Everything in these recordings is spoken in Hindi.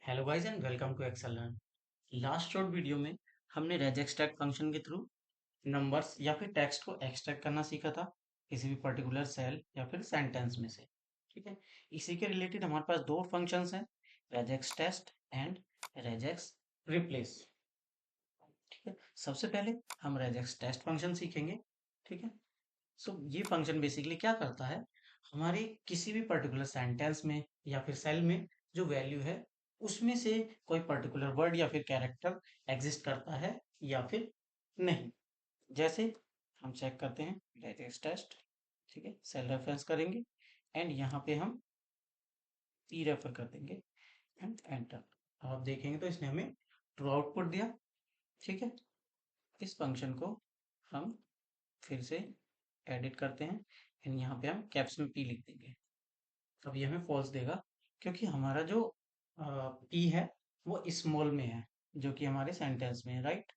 Hello guys and welcome to Excel learn. Last short video में हमने रेज एक्सट्रैक्ट फंक्शन के थ्रू नंबर्स या फिर टेक्स्ट को एक्सट्रैक्ट करना सीखा था किसी भी पर्टिकुलर सेल या फिर सेंटेंस में से। ठीक है। इसी के रिलेटेड हमारे पास दो फंक्शंस हैं, regex test and regex replace. ठीक है। सबसे पहले हम रेजेक्स टेस्ट फंक्शन सीखेंगे। ठीक है। सो ये फंक्शन बेसिकली क्या करता है, हमारे किसी भी पर्टिकुलर सेंटेंस में या फिर सेल में जो वैल्यू है उसमें से कोई पर्टिकुलर वर्ड या फिर कैरेक्टर एग्जिस्ट करता है या फिर नहीं। जैसे हम चेक करते हैं लेटेस्ट टेस्ट। ठीक है, सेल रेफरेंस करेंगे एंड यहाँ पे हम पी रेफर कर देंगे एंड एंटर। आप देखेंगे तो इसने हमें ट्रू आउटपुट दिया। ठीक है। इस फंक्शन को हम फिर से एडिट करते हैं एंड यहाँ पे हम कैप्स में पी लिख देंगे। अब ये हमें फॉल्स देगा क्योंकि हमारा जो पी है वो स्मॉल में है, जो कि हमारे सेंटेंस में है, राइट।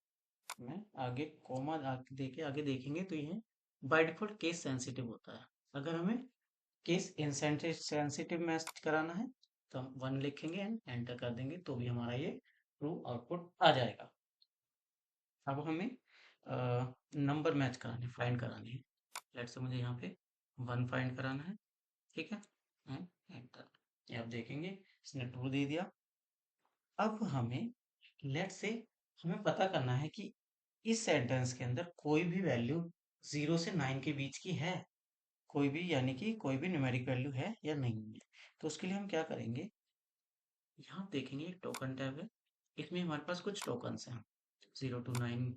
मैं आगे कोमा देके आगे देखेंगे तो ये बाय डिफॉल्ट केस सेंसिटिव होता है। अगर हमें केस इनसेंसिटिव मैच कराना है तो हम 1 लिखेंगे एंड एंटर कर देंगे तो भी हमारा ये ट्रू आउटपुट आ जाएगा। अब हमें नंबर मैच कराने फाइंड कराने हैं। लेट्स से मुझे यहाँ पे 1 फाइंड कराना है। ठीक है। And enter. ये आप देखेंगे इसने ट्रू दे दिया। अब हमें लेट से हमें पता करना है कि इस सेंटेंस के अंदर कोई भी वैल्यू 0 से 9 के बीच की है, कोई भी यानी कि कोई भी न्यूमेरिक वैल्यू है या नहीं है। तो उसके लिए हम क्या करेंगे, यहाँ आप देखेंगे एक टोकन टैब है, इसमें हमारे पास कुछ टोकन्स हैं 0 to 9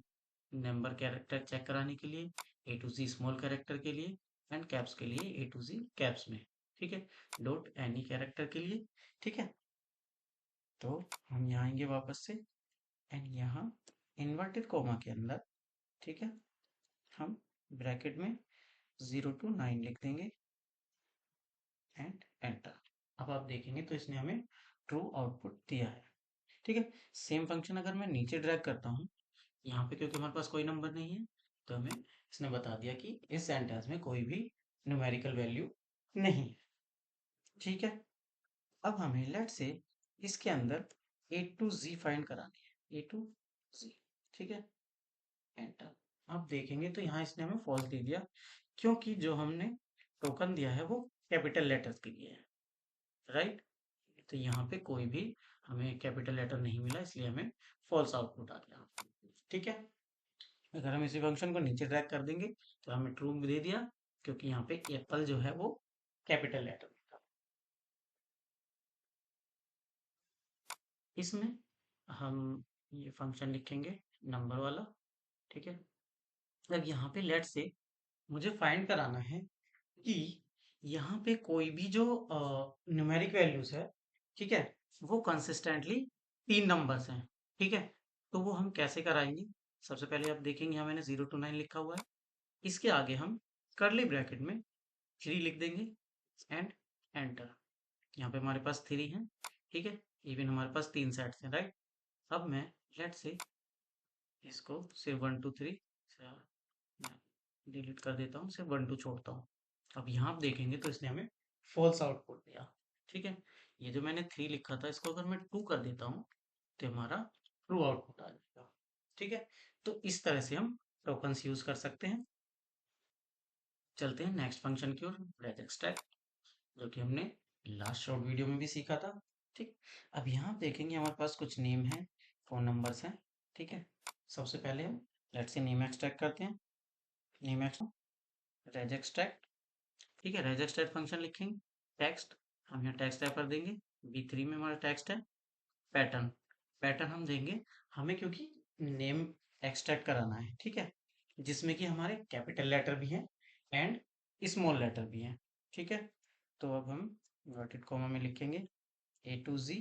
नंबर कैरेक्टर चेक कराने के लिए, A to Z small character के लिए एंड कैप्स के लिए A to Z कैप्स में। ठीक है। डॉट एनी कैरेक्टर के लिए। ठीक है। तो हम यहाँ आएंगे वापस से एंड यहाँ इन्वर्टेड कोमा के अंदर, ठीक है, हम ब्रैकेट में 0 to 9 लिख देंगे एंड एंटर। अब आप देखेंगे तो इसने हमें ट्रू आउटपुट दिया है। ठीक है। सेम फंक्शन अगर मैं नीचे ड्रैग करता हूँ यहाँ पे, क्योंकि हमारे पास कोई नंबर नहीं है तो हमें इसने बता दिया कि इस सेंटेंस में कोई भी न्यूमेरिकल वैल्यू नहीं है। ठीक है। अब हमें लेट से इसके अंदर A to Z फाइंड करानी है, A to Z। ठीक है। एंटर। आप देखेंगे तो यहाँ इसने हमें फॉल्स दे दिया क्योंकि जो हमने टोकन दिया है वो कैपिटल लेटर्स के लिए है, राइट। तो यहाँ पे कोई भी हमें कैपिटल लेटर नहीं मिला इसलिए हमें फॉल्स आउटपुट आ गया। ठीक है। अगर हम इसी फंक्शन को नीचे ड्रैग कर देंगे तो हमें ट्रू दे दिया क्योंकि यहाँ पे एप्पल जो है वो कैपिटल लेटर में था। इसमें हम ये फंक्शन लिखेंगे नंबर वाला। ठीक है। अब यहाँ पे लेट से मुझे फाइंड कराना है कि यहाँ पे कोई भी जो न्यूमेरिक वैल्यूज है, ठीक है, वो कंसिस्टेंटली 3 नंबर्स हैं। ठीक है। तो वो हम कैसे कराएंगे, सबसे पहले आप देखेंगे यहाँ मैंने 0 to 9 लिखा हुआ है, इसके आगे हम करली ब्रैकेट में 3 लिख देंगे एंड एंटर। यहाँ पे हमारे पास 3 है। ठीक है। इवन हमारे पास 3 सेट्स हैं, राइट। अब मैं लेट से इसको सिर्फ 1 2 3 डिलीट कर देता हूँ, सिर्फ 1 2 छोड़ता हूँ। अब यहाँ आप देखेंगे तो इसने हमें फॉल्स आउटपुट दिया। ठीक है। ये जो मैंने 3 लिखा था इसको अगर मैं 2 कर देता हूँ तो हमारा ट्रू आउटपुट आ जाएगा। ठीक है। तो इस तरह से हम टोकन्स यूज कर सकते हैं। चलते हैं नेक्स्ट फंक्शन की ओर, रेज एक्सट्रैक्ट, जो कि हमने लास्ट शॉर्ट वीडियो में भी सीखा था। ठीक। अब यहाँ आप देखेंगे हमारे पास कुछ नेम है, फोन नंबर्स हैं। ठीक है। सबसे पहले हम लेट से नेम एक्सट्रैक्ट करते हैं। Name extract regex extract. ठीक है। रेज एक्सट्रैक्ट फंक्शन लिखेंगे। टेक्स्ट हम यहाँ टेक्स्ट टाइप कर देंगे, B3 में हमारा टेक्स्ट है। पैटर्न, पैटर्न हम देंगे हमें क्योंकि नेम एक्सट्रैक्ट कराना है। ठीक है। जिसमें कि हमारे कैपिटल लेटर भी हैं एंड स्मॉल लेटर भी हैं। ठीक है। तो अब हम इन्वर्टेड कॉमा में लिखेंगे A to Z।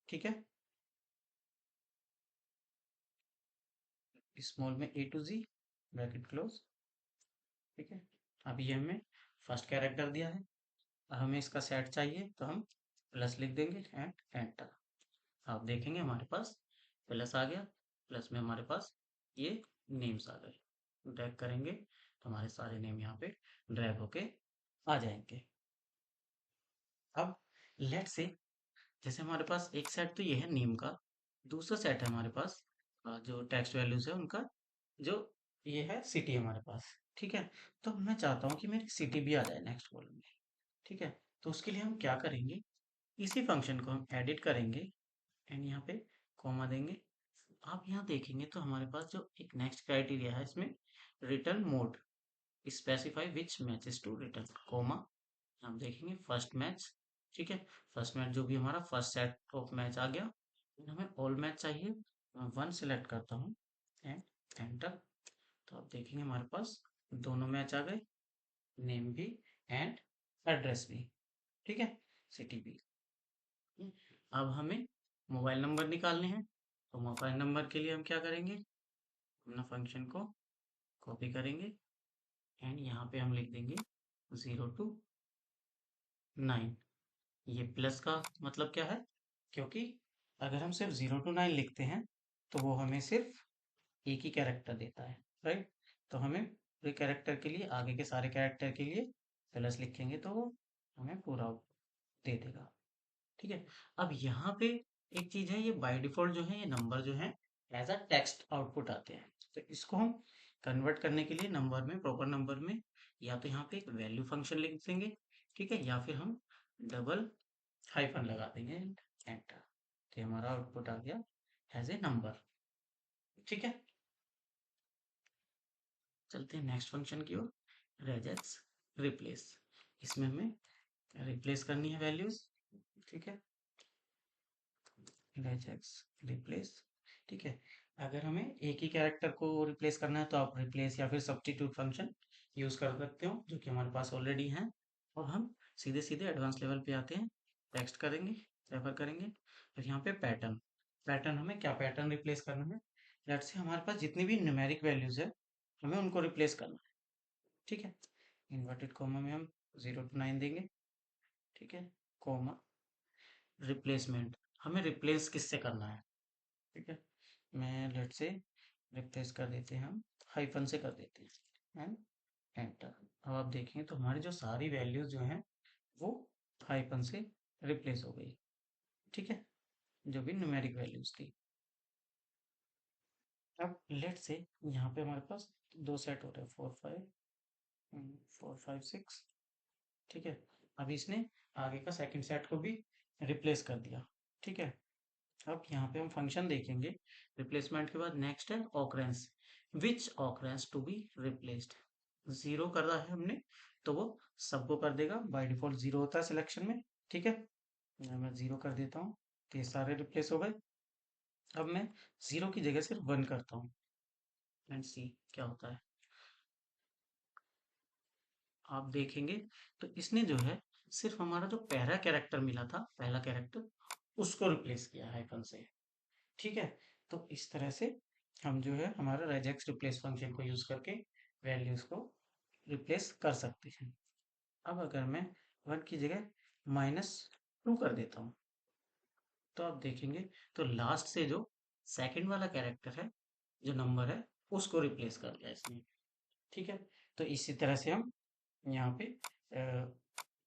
ठीक है। स्मॉल में A to Z bracket close. ठीक है। अब ये हमें फर्स्ट कैरेक्टर दिया है, अब हमें इसका सेट चाहिए तो हम प्लस लिख देंगे एंड एंटर। आप देखेंगे हमारे पास प्लस आ गया, प्लस में हमारे पास ये नेम्स आ गए। ड्रैग करेंगे तो हमारे सारे नेम यहाँ पे ड्रैग होके आ जाएंगे। अब लेट से जैसे हमारे पास एक सेट तो ये है नेम का, दूसरा सेट है हमारे पास जो टेक्स्ट वैल्यूज है उनका, जो ये है सिटी हमारे पास। ठीक है, तो मैं चाहता हूँ कि मेरी सिटी भी आ जाए नेक्स्ट कॉलम में। ठीक है, तो उसके लिए हम क्या करेंगे, इसी फंक्शन को हम एडिट करेंगे एंड यहाँ पे कॉमा देंगे। आप यहाँ देखेंगे तो हमारे पास जो एक नेक्स्ट क्राइटेरिया है इसमें, return mode, specify which matches to return, comma, हम देखेंगे फर्स्ट मैच। ठीक है, फर्स्ट मैच जो भी हमारा फर्स्ट सेट ऑफ मैच आ गया, हमें ऑल मैच चाहिए, मैं वन सिलेक्ट करता हूँ एंड एंटर। तो आप देखेंगे हमारे पास दोनों मैच आ गए, नेम भी एंड एड्रेस भी। ठीक है, सिटी भी। अब हमें मोबाइल नंबर निकालने हैं, तो मोबाइल नंबर के लिए हम क्या करेंगे, अपना फंक्शन को कॉपी करेंगे एंड यहाँ पे हम लिख देंगे 0 to 9। ये प्लस का मतलब क्या है, क्योंकि अगर हम सिर्फ 0 to 9 लिखते हैं तो वो हमें सिर्फ एक ही कैरेक्टर देता है, राइट। तो हमें पूरे कैरेक्टर के लिए, आगे के सारे कैरेक्टर के लिए प्लस लिखेंगे तो वो हमें पूरा दे देगा। ठीक है, अब यहाँ पे एक चीज है, ये बाय डिफॉल्ट जो है ये नंबर जो है एज अ टेक्स्ट आउटपुट आते हैं। तो इसको हम कन्वर्ट करने के लिए नंबर में, प्रॉपर नंबर में, या तो यहाँ पे एक वैल्यू फंक्शन लिख देंगे, ठीक है, या फिर हम डबल हाइफन लगा देंगे एंटर, तो हमारा आउटपुट आ गया एज ए नंबर। ठीक है, चलते हैं नेक्स्ट फंक्शन की ओर, रेजेक्स रिप्लेस। इसमें हमें रिप्लेस करनी है वैल्यूज। ठीक है, रेजेक्स रिप्लेस। ठीक है, अगर हमें एक ही कैरेक्टर को रिप्लेस करना है तो आप रिप्लेस या फिर सब्स्टिट्यूट फंक्शन यूज कर सकते हो, जो कि हमारे पास ऑलरेडी है। और हम सीधे सीधे एडवांस लेवल पे आते हैं, टेक्स्ट करेंगे, रेफर करेंगे, और यहाँ पे पैटर्न, पैटर्न हमें क्या पैटर्न रिप्लेस करना है, लेट से हमारे पास जितनी भी न्यूमेरिक वैल्यूज है हमें उनको रिप्लेस करना है। ठीक है, इन्वर्टेड कॉमा में हम 0 to 9 देंगे। ठीक है, कॉमा, रिप्लेसमेंट, हमें रिप्लेस किससे करना है। ठीक है, मैं लेट से रिप्लेस कर देते हैं, हम हाइफन से कर देते हैं एंड एंटर। अब आप देखेंगे तो हमारी जो सारी वैल्यूज जो हैं वो हाइफन से रिप्लेस हो गई। ठीक है, जो भी न्यूमेरिक वैल्यूज थी। अब लेट से यहाँ पे हमारे पास दो सेट हो रहे हैं, 4 5 ठीक है, अब इसने आगे का सेकंड सेट को भी रिप्लेस कर दिया। ठीक है, अब यहाँ पे हम फंक्शन देखेंगे, रिप्लेसमेंट के बाद नेक्स्ट है occurrence, which occurrence to be replaced. Zero कर रहा है हमने तो वो सबको कर देगा, बाय डिफॉल्ट जीरो होता है सिलेक्शन में। ठीक है, मैं जीरो कर देता हूँ, तो ये सारे रिप्लेस हो गए। अब मैं जीरो की जगह सिर्फ वन करता हूँ एंड सी क्या होता है। आप देखेंगे तो इसने जो है सिर्फ हमारा जो पहला कैरेक्टर मिला था, पहला कैरेक्टर, उसको रिप्लेस किया हाइफन से। ठीक है, तो इस तरह से हम जो है हमारा रेजेक्स रिप्लेस फंक्शन को यूज करके वैल्यूज को रिप्लेस कर सकते हैं। अब अगर मैं वन की जगह -2 कर देता हूँ, तो आप देखेंगे तो लास्ट से जो सेकंड वाला कैरेक्टर है, जो नंबर है, उसको रिप्लेस कर दिया इसने। ठीक है, तो इसी तरह से हम यहाँ पे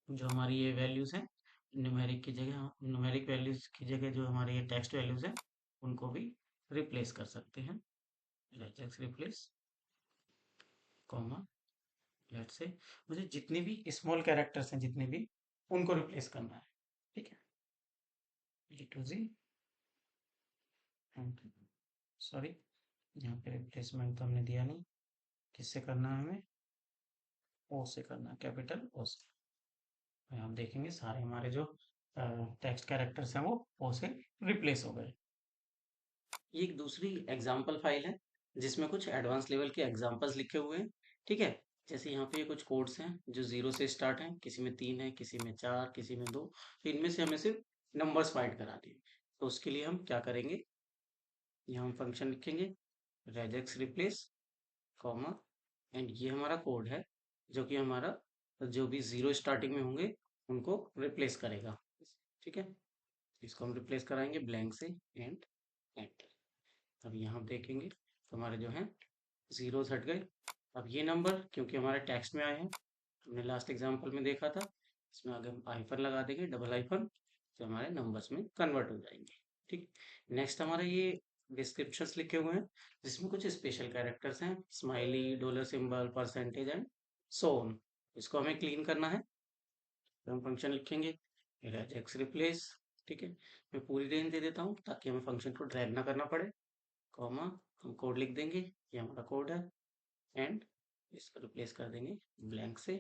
जो हमारी ये वैल्यूज हैं, न्यूमेरिक वैल्यूज की जगह जो हमारे ये टेक्स्ट वैल्यूज हैं उनको भी रिप्लेस कर सकते हैं। Let's replace comma, let's say मुझे जितने भी स्मॉल कैरेक्टर्स हैं, जितने भी, उनको रिप्लेस करना है। ठीक है, ए टू जी, सॉरी, यहाँ पे रिप्लेसमेंट तो हमने दिया नहीं, किससे करना है हमें, ओ से करना है, कैपिटल ओ से। आप देखेंगे सारे हमारे जो टेक्स्ट कैरेक्टर्स हैं वो ओ से रिप्लेस हो गए। ये एक दूसरी एग्जाम्पल फाइल है जिसमें कुछ एडवांस लेवल के एग्जाम्पल्स लिखे हुए हैं। ठीक है, जैसे यहाँ पे ये कुछ कोड्स हैं जो 0 से स्टार्ट हैं, किसी में 3 है, किसी में 4, किसी में 2, तो इनमें से हमें सिर्फ नंबर्स फाइंड कराने हैं। तो उसके लिए हम क्या करेंगे, यहाँ हम फंक्शन लिखेंगे रेजेक्स रिप्लेस कॉमा, एंड ये हमारा कोड है जो कि हमारा जो भी 0 स्टार्टिंग में होंगे उनको रिप्लेस करेगा। ठीक है, इसको हम रिप्लेस कराएंगे ब्लैंक से एंड एंटर। अब यहाँ देखेंगे तो हमारे जो हैं जीरोस हट गए। अब ये नंबर क्योंकि हमारे टेक्स्ट में आए हैं, हमने लास्ट एग्जांपल में देखा था, इसमें आगे हम हाइफन लगा देंगे, डबल हाइफन, तो हमारे नंबर्स में कन्वर्ट हो जाएंगे। ठीक, नेक्स्ट हमारे ये डिस्क्रिप्शंस लिखे हुए हैं जिसमें कुछ स्पेशल कैरेक्टर्स हैं, smiley, dollar symbol, percentage and so on. इसको हमें क्लीन करना है, तो हम फंक्शन लिखेंगे regex रिप्लेस। ठीक है, मैं पूरी रेंज दे देता हूँ ताकि हमें फंक्शन को ड्रैग ना करना पड़े, कॉमा, हम कोड लिख देंगे, ये हमारा कोड है, एंड इसको रिप्लेस कर देंगे ब्लैंक से।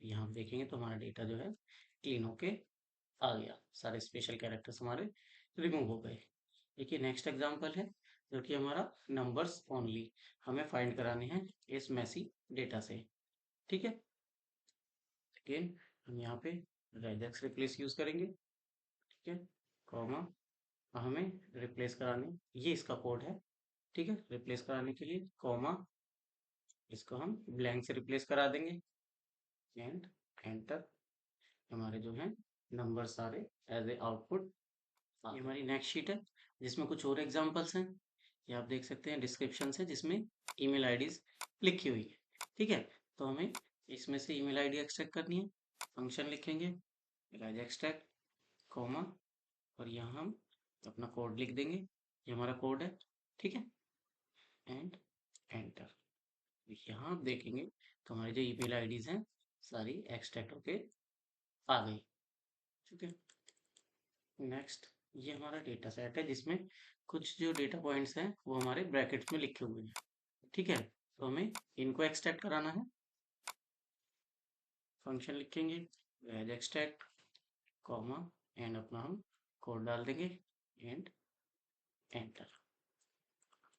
यहाँ आप देखेंगे तो हमारा डेटा जो है क्लीन होके आ गया, सारे स्पेशल कैरेक्टर्स हमारे रिमूव हो गए। देखिए नेक्स्ट एग्जांपल है जो कि हमारा नंबर्स ओनली हमें फाइंड कराने हैं इस मैसी डेटा से। ठीक है, अगेन हम यहाँ पे regex रिप्लेस यूज करेंगे। ठीक है, कॉमा, हमें रिप्लेस कराने, ये इसका कोड है। ठीक है, रिप्लेस कराने के लिए कॉमा, इसको हम ब्लैंक से रिप्लेस करा देंगे, एंड एंटर। हमारे जो है नंबर सारे एज ए आउटपुट। ये हमारी नेक्स्ट शीट है जिसमें कुछ और एग्जांपल्स हैं। ये आप देख सकते हैं डिस्क्रिप्शन है जिसमें ईमेल आईडीज लिखी हुई है। ठीक है, तो हमें इसमें से ईमेल आईडी एक्सट्रैक्ट करनी है, फंक्शन लिखेंगे राइज एक्सट्रैक्ट, कॉमा, और यहाँ हम अपना कोड लिख देंगे, ये हमारा कोड है। ठीक है, एंड एंटर। यहाँ आप देखेंगे तो हमारी जो ईमेल आईडीज हैं सारी एक्सट्रैक्ट होके आ गई। ठीक है, नेक्स्ट ये हमारा डेटा सेट है जिसमें कुछ जो डेटा पॉइंट्स हैं वो हमारे ब्रैकेट्स में लिखे हुए हैं। ठीक है, तो हमें इनको एक्सट्रैक्ट कराना है, फंक्शन लिखेंगे एज एक्सट्रैक्ट, कॉमा, एंड अपना हम कोड डाल देंगे, एंड एंटर।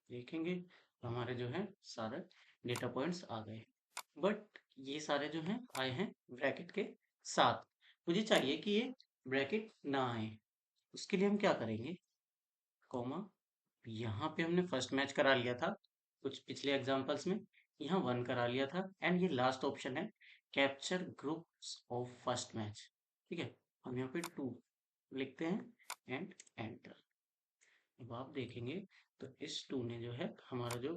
देखेंगे तो हमारे जो है सारे डेटा पॉइंट्स आ गए, बट ये सारे जो हैं आए हैं ब्रैकेट के साथ। मुझे चाहिए कि ये ब्रैकेट ना आए, उसके लिए हम क्या करेंगे, कॉमा, यहाँ पे हमने फर्स्ट मैच करा लिया था कुछ पिछले एग्जांपल्स में, यहाँ 1 करा लिया था, एंड ये लास्ट ऑप्शन है capture groups of first match. ठीक है, हम यहाँ पे 2 लिखते हैं, एंड एंटर। अब आप देखेंगे तो इस 2 ने जो है हमारा जो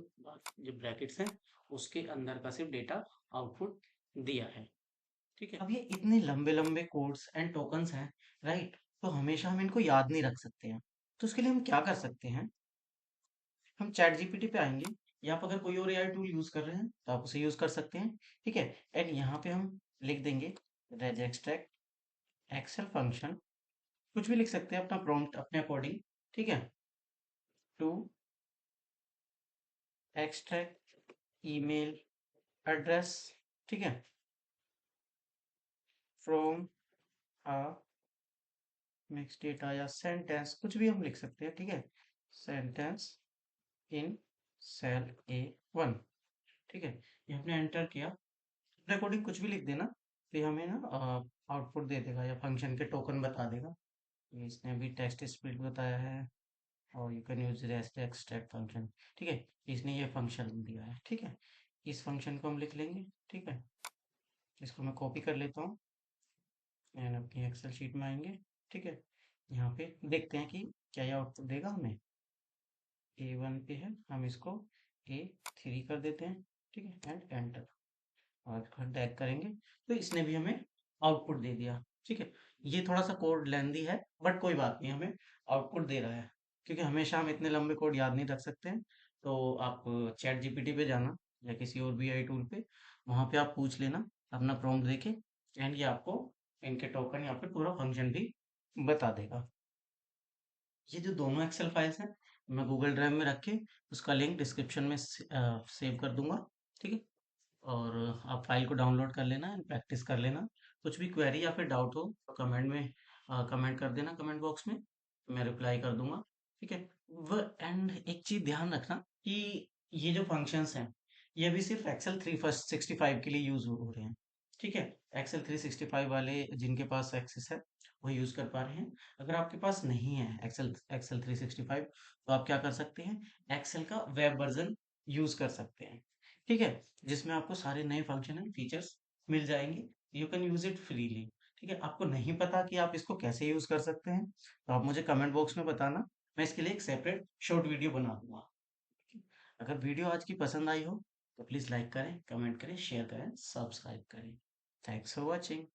ब्रैकेट्स हैं उसके अंदर का सिर्फ डेटा आउटपुट दिया है। ठीक है, अब ये इतने लंबे लंबे कोड्स एंड टोकन्स हैं, राइट, तो हमेशा हम इनको याद नहीं रख सकते हैं। तो उसके लिए हम क्या कर सकते हैं, हम चैट जीपीटी पे आएंगे, या आप अगर कोई और एआई टूल यूज कर रहे हैं तो आप उसे यूज कर सकते हैं। ठीक है, एंड यहाँ पे हम लिख देंगे रेज एक्सट्रैक्ट एक्सेल फंक्शन, कुछ भी लिख सकते हैं अपना प्रॉम्प्ट अपने अकॉर्डिंग। ठीक है, टू एक्सट्रैक्ट ईमेल एड्रेस, ठीक है, फ्रॉम अ मिक्स डेटा या सेंटेंस, कुछ भी हम लिख सकते हैं। ठीक है, सेंटेंस इन सेल A1। ठीक है, ये हमने एंटर किया, अपने अकॉर्डिंग कुछ भी लिख देना, तो ये हमें ना आउटपुट दे देगा या फंक्शन के टोकन बता देगा। ये इसने अभी टेक्स्ट स्प्लिट बताया है, और you can use rest extract function. ठीक है, इसने ये फंक्शन दिया है। ठीक है, इस फंक्शन को हम लिख लेंगे। ठीक है, इसको मैं कॉपी कर लेता हूँ एंड अपनी एक्सेल शीट में आएंगे। ठीक है, यहाँ पे देखते हैं कि क्या ये आउटपुट देगा हमें। A1 पे है, हम इसको A3 कर देते हैं। ठीक है, एंड एंटर, और टैग करेंगे तो इसने भी हमें आउटपुट दे दिया। ठीक है, ये थोड़ा सा कोड लेंदी है बट कोई बात नहीं, हमें आउटपुट दे रहा है, क्योंकि हमेशा हम इतने लंबे कोड याद नहीं रख सकते हैं। तो आप चैट जीपीटी पे जाना या किसी और भी आई टूल पे, वहां पे आप पूछ लेना अपना प्रॉम्प्ट देके, एंड ये आपको इनके टोकन या फिर पूरा फंक्शन भी बता देगा। ये जो दोनों एक्सेल फाइल्स हैं मैं गूगल ड्राइव में रख के उसका लिंक डिस्क्रिप्शन में सेव कर दूंगा। ठीक है, और आप फाइल को डाउनलोड कर लेना एंड प्रैक्टिस कर लेना। कुछ भी क्वेरी या फिर डाउट हो तो कमेंट में कमेंट कर देना, कमेंट बॉक्स में, मैं रिप्लाई कर दूंगा। ठीक है, वो एंड एक चीज ध्यान रखना कि ये जो फंक्शंस हैं ये अभी सिर्फ एक्सेल 365 के लिए यूज हो रहे हैं। ठीक है, एक्सेल 365 वाले जिनके पास एक्सेस है वो यूज कर पा रहे हैं। अगर आपके पास नहीं है एक्सेल एक्सेल 365, तो आप क्या कर सकते हैं, एक्सेल का वेब वर्जन यूज कर सकते हैं। ठीक है, जिसमें आपको सारे नए फंक्शन एंड फीचर्स मिल जाएंगे, you can use it freely. ठीक है, आपको नहीं पता कि आप इसको कैसे यूज कर सकते हैं तो आप मुझे कमेंट बॉक्स में बताना, मैं इसके लिए एक सेपरेट शॉर्ट वीडियो बना दूंगा। अगर वीडियो आज की पसंद आई हो तो प्लीज लाइक करें, कमेंट करें, शेयर करें, सब्सक्राइब करें। Thanks for watching.